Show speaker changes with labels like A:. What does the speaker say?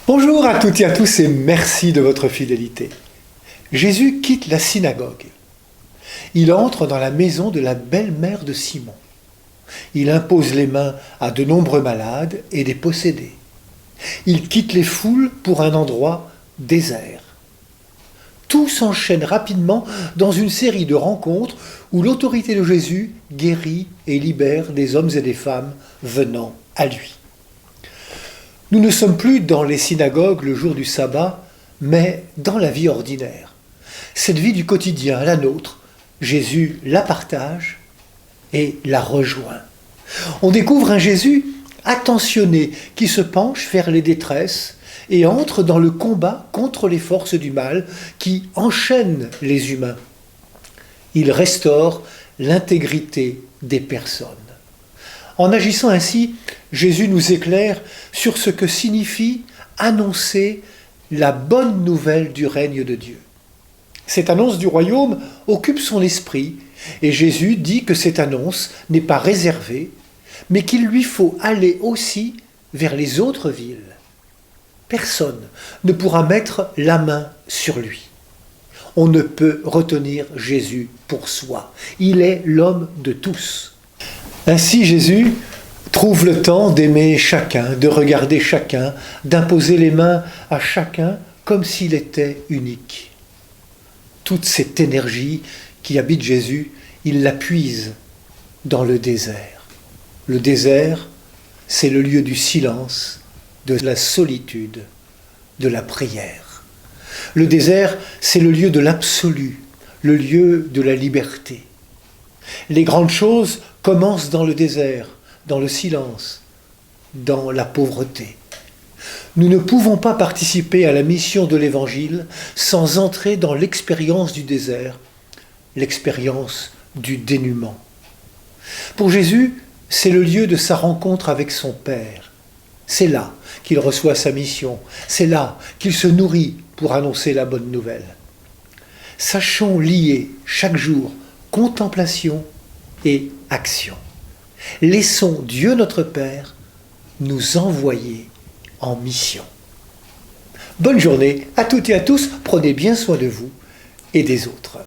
A: Bonjour à toutes et à tous et merci de votre fidélité. Jésus quitte la synagogue. Il entre dans la maison de la belle-mère de Simon. Il impose les mains à de nombreux malades et des possédés. Il quitte les foules pour un endroit désert. Tout s'enchaîne rapidement dans une série de rencontres où l'autorité de Jésus guérit et libère des hommes et des femmes venant à lui. Nous ne sommes plus dans les synagogues le jour du sabbat, mais dans la vie ordinaire. Cette vie du quotidien, la nôtre, Jésus la partage et la rejoint. On découvre un Jésus attentionné qui se penche vers les détresses et entre dans le combat contre les forces du mal qui enchaînent les humains. Il restaure l'intégrité des personnes. En agissant ainsi, Jésus nous éclaire sur ce que signifie annoncer la bonne nouvelle du règne de Dieu. Cette annonce du royaume occupe son esprit et Jésus dit que cette annonce n'est pas réservée, mais qu'il lui faut aller aussi vers les autres villes. Personne ne pourra mettre la main sur lui. On ne peut retenir Jésus pour soi. Il est l'homme de tous. Ainsi Jésus trouve le temps d'aimer chacun, de regarder chacun, d'imposer les mains à chacun comme s'il était unique. Toute cette énergie qui habite Jésus, il la puise dans le désert. Le désert, c'est le lieu du silence, de la solitude, de la prière. Le désert, c'est le lieu de l'absolu, le lieu de la liberté. Les grandes choses commencent dans le désert, dans le silence, dans la pauvreté. Nous ne pouvons pas participer à la mission de l'Évangile sans entrer dans l'expérience du désert, l'expérience du dénuement. Pour Jésus, c'est le lieu de sa rencontre avec son Père. C'est là qu'il reçoit sa mission, c'est là qu'il se nourrit pour annoncer la bonne nouvelle. Sachons lier chaque jour contemplation et action. Laissons Dieu notre Père nous envoyer en mission. Bonne journée à toutes et à tous, prenez bien soin de vous et des autres.